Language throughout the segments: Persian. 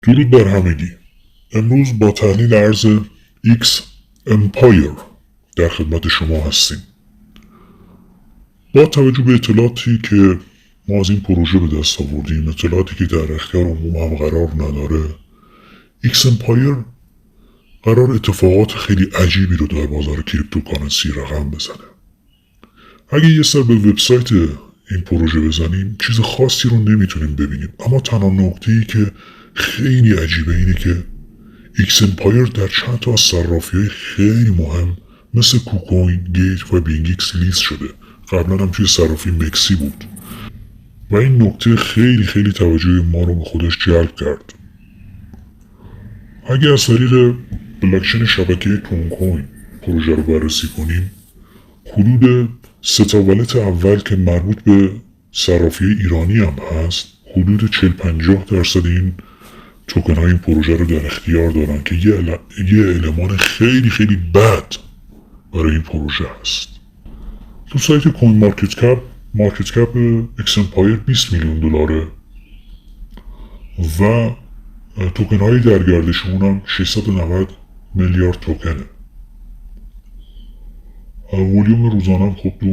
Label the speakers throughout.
Speaker 1: درود بر همگی. امروز با تحلیل ارز X Empire در خدمت شما هستیم. با توجه به اطلاعاتی که ما از این پروژه به دست آوردیم، اطلاعاتی که در اختیار عموم هم قرار نداره، X Empire قرار اتفاقات خیلی عجیبی رو در بازار کریپتوکارنسی رقم بزنه. اگه یه سر به وبسایت این پروژه بزنیم چیز خاصی رو نمیتونیم ببینیم، اما تنها نکته‌ای که خیلی عجیبه اینه که X Empire در چند تا از صرافی‌های خیلی مهم مثل کوکوین، گیت و بینگیکس لیست شده. قبلا هم توی صرافی مکسی بود و این نکته خیلی توجه ما رو به خودش جلب کرد. اگه از طریق بلاکچین شبکه کوین پروژه رو بررسی کنیم، حدود 3 ولت اول که مربوط به صرافی ایرانی هم هست، حدود 40-50% این توکن های این پروژه رو در اختیار دارن که یه المان خیلی بد برای این پروژه هست. تو سایت کوین مارکت کپ اکس امپایر 20 میلیون دلاره و توکن های در گردشمون هم 690 میلیارد توکنه. ولیوم روزانه هم خب 2.9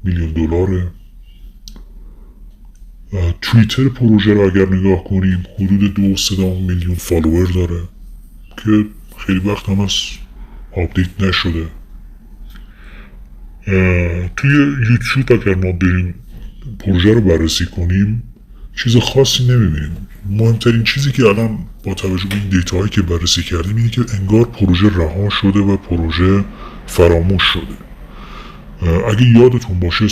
Speaker 1: میلیون دلاره. توییتر پروژه رو اگر نگاه کنیم حدود 2.3 میلیون فالوور داره که خیلی وقت هم از آپدیت نشده. توی یوتیوب اگر ما بریم پروژه رو بررسی کنیم چیز خاصی نمیبینیم. مهمترین چیزی که الان با توجه به این دیتاهایی که بررسی کردیم اینه که انگار پروژه رها شده و پروژه فراموش شده. اگه یادتون باشه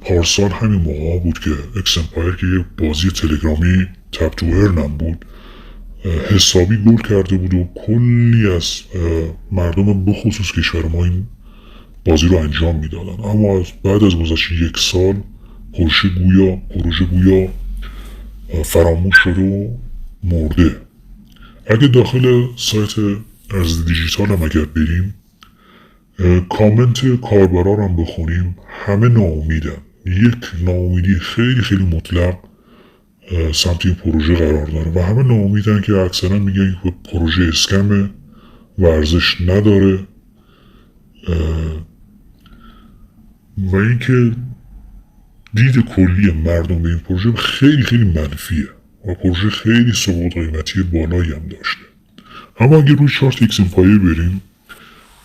Speaker 1: پارسال همین موقع بود که اکس امپایر که یه بازی تلگرامی تپ تو ارن بود حسابی گل کرده بود و کلی از مردم بخصوص کشور ما این بازی رو انجام میدادن، اما بعد از گذشت 1 سال پروژه گویا فراموش شده و مرده. اگه داخل سایت ارز دیجیتال هم اگر بریم کامنت کاربرا رو هم بخونیم، همه ناامیدن. یک ناامیدی خیلی مطلق سمت این پروژه قرار داره و همه ناامیدن که اکثرا میگن که پروژه اسکمه و ارزش نداره و اینکه دید کلی مردم به این پروژه خیلی منفیه و پروژه خیلی سقوط قیمتی بالایی هم داشته. اما اگه روی چارت ایکس امپایر بریم،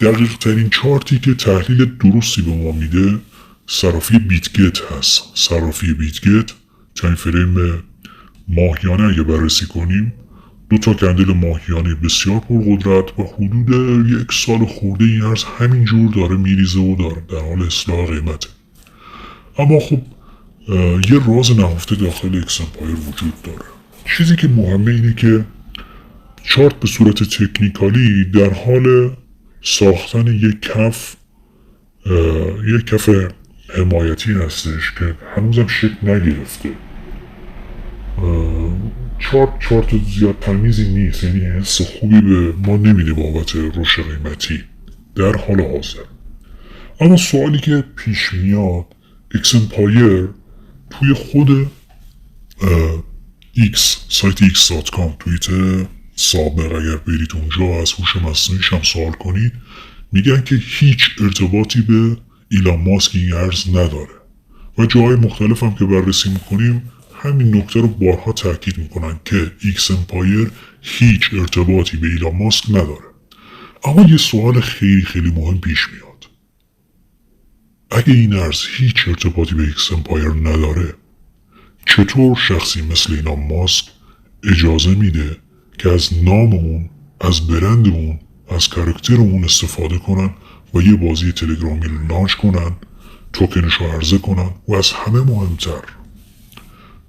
Speaker 1: دقیق ترین چارتی که تحلیل درستی به ما میده صرافی بیتگت هست. صرافی بیتگت تایم فریم ماهیانه اگه بررسی کنیم 2 تا کندل ماهیانه بسیار پرقدرت و حدود 1 سال خورده این ارز همینجور داره میریزه و داره در حال اصلاح قیمته. اما خب یه راز نهفته داخل ایکس امپایر وجود داره. چیزی که مهمه اینه که چارت به صورت تکنیکالی در حال ساختن یک کف حمایتی هستش که هنوزم شکل نگرفته. چارت زیاد تمیزی نیست، یعنی حس خوبی به ما نمیده بابت رشد قیمتی در حال حاضر. اما سوالی که پیش میاد، ایکس امپایر توی خود سایت x.com توییت سابق اگر برید اونجا از هوش مصنوعیش هم سوال کنید میگن که هیچ ارتباطی به ایلان ماسک این ارز نداره و جاهای مختلف هم که بررسی میکنیم همین نکته رو بارها تاکید میکنن که ایکس امپایر هیچ ارتباطی به ایلان ماسک نداره. اما یه سوال خیلی مهم پیش میاد. اگه این ارز هیچ ارتباطی به ایکس امپایر نداره، چطور شخصی مثل ایلان ماسک اجازه میده که از ناممون، از برندمون، از کاراکترمون استفاده کنن و یه بازی تلگرامی رو لانچ کنن، توکنش رو عرضه کنن و از همه مهمتر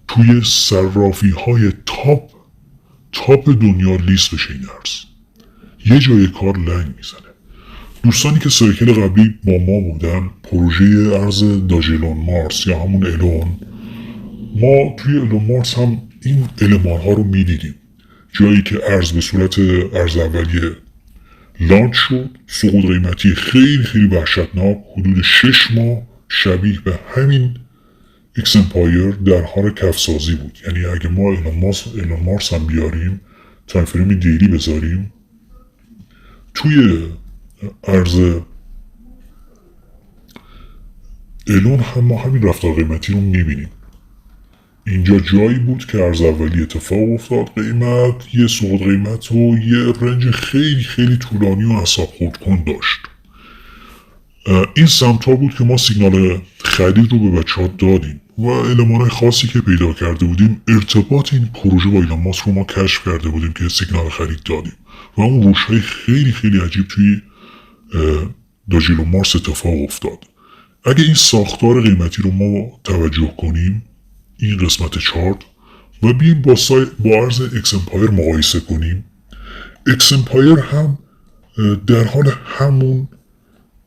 Speaker 1: توی صرافی های تاپ دنیا لیست بشه این ارز؟ یه جای کار لنگ میزنه. دوستانی که سایکل قبلی با ما بودن پروژه ارز داجلون مارس یا همون الون، ما توی الون مارس هم این المان ها رو میدیدیم. جایی که ارز به صورت ارز اولیه لانچ شد، سقوط قیمتی خیلی وحشتناک حدود 6 ماه شبیه به همین ایکس امپایر در حال کفسازی بود. یعنی اگه ما ایلان ماسک هم بیاریم، تایم فریم دیلی بذاریم، توی عرض ایلون هم ما همین رفتار قیمتی رو میبینیم. اینجا جایی بود که ارز اولی اتفاق افتاد، قیمت یه صعود قیمت و یه رنج خیلی خیلی طولانی و اعصاب خورد کن داشت. این سمت ها بود که ما سیگنال خرید رو به بچه ها دادیم و المانهای خاصی که پیدا کرده بودیم، ارتباط این پروژه با ایلان ماسک رو ما کشف کرده بودیم که سیگنال خرید دادیم و اون روش های خیلی خیلی عجیب توی داج ایلون ماسک اتفاق افتاد. اگه این ساختار قیمتی رو ما توجه کنیم، این قسمت چارت، و بیایم با عرض ایکس امپایر مقایسه کنیم، ایکس امپایر هم در حال همون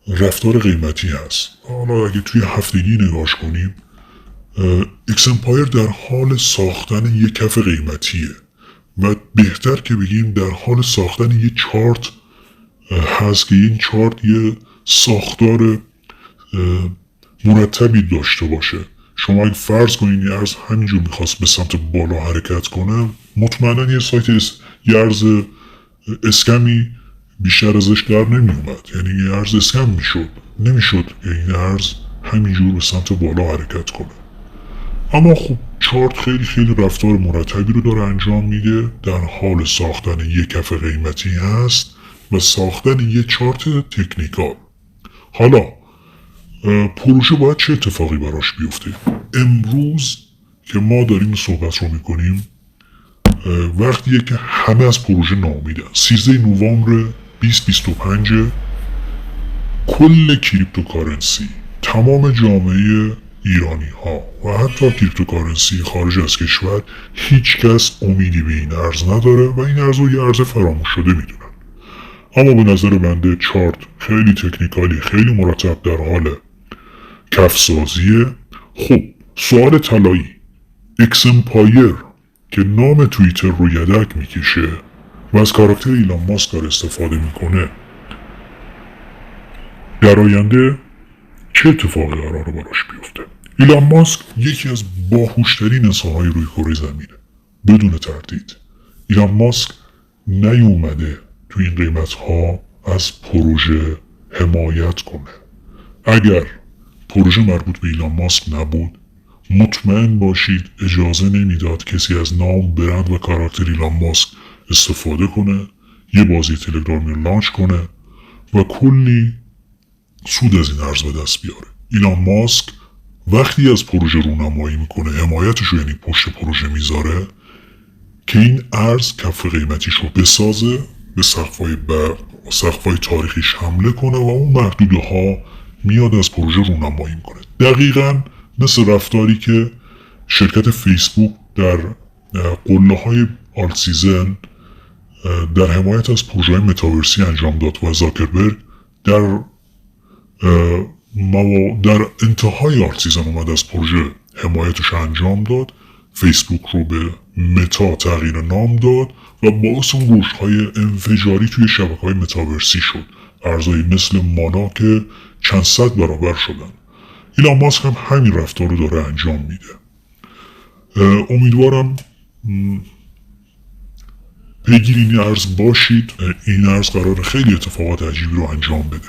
Speaker 1: رفتار قیمتی هست. حالا اگه توی هفتگی نگاش کنیم، ایکس امپایر در حال ساختن یک کف قیمتیه و بهتر که بگیم در حال ساختن یک چارت هست که این چارت یه ساختار مرتبی داشته باشه. شما اگه فرض کنین یه ارز همینجور میخواست به سمت بالا حرکت کنه، مطمئنا یه سایت یه ارز اسکمی بیشتر ازش در نمی اومد. یعنی یه ارز اسکم نمیشد که این ارز همینجور به سمت بالا حرکت کنه. اما خب چارت خیلی خیلی رفتار مرتبی رو داره انجام میده، در حال ساختن یک کف قیمتی هست و ساختن یک چارت تکنیکال. حالا پروژه باید چه اتفاقی براش بیفته؟ امروز که ما داریم صحبت رو میکنیم، وقتیه که همه از پروژه ناامیدن. 13 نوامبر 2025 کل کریپتوکارنسی، تمام جامعه ایرانی ها و حتی کریپتوکارنسی خارج از کشور، هیچ کس امیدی به این ارز نداره و این ارز رو یه ارز فراموش شده میدونن. اما به نظر بنده چارت خیلی تکنیکالی، خیلی مرتب در حال کفسازیه. خب سوال طلایی، ایکس امپایر که نام توییتر رو یدک میکشه و از کاراکتر ایلان ماسک داره استفاده میکنه، در آینده چه اتفاقی قراره براش بیفته؟ ایلان ماسک یکی از باهوشترین انسانهای روی کره زمینه، بدون تردید. ایلان ماسک نیومده تو این قیمت ها از پروژه حمایت کنه. اگر پروژه مربوط به ایلان ماسک نبود، مطمئن باشید اجازه نمیداد کسی از نام، برند و کاراکتر ایلان ماسک استفاده کنه، یه بازی تلگرامی لانچ کنه و کلی سود از این ارز به دست بیاره. ایلان ماسک وقتی از پروژه رونمایی میکنه، حمایتش رو یعنی پشت پروژه میذاره که این ارز کف قیمتیش رو بسازه، به سقف‌های برق و سقف‌های تاریخیش حمله کنه و اون محدوده ها میاد از پروژه رونمایی میکنه. دقیقاً مثل رفتاری که شرکت فیسبوک در قله های آلت سیزن در حمایت از پروژه متاورسی انجام داد و زاکربرگ در انتهای آلت سیزن اومد از پروژه حمایتش انجام داد، فیسبوک رو به متا تغییر نام داد و باعث اون رشدهای انفجاری توی شبکه‌های متاورسی شد. ارزایی مثل مانا که چند صد برابر شدن. ایلان ماسک هم همین رفتار رو داره انجام میده. امیدوارم پیگیر این ارز باشید. این ارز قرار خیلی اتفاقات عجیبی رو انجام بده.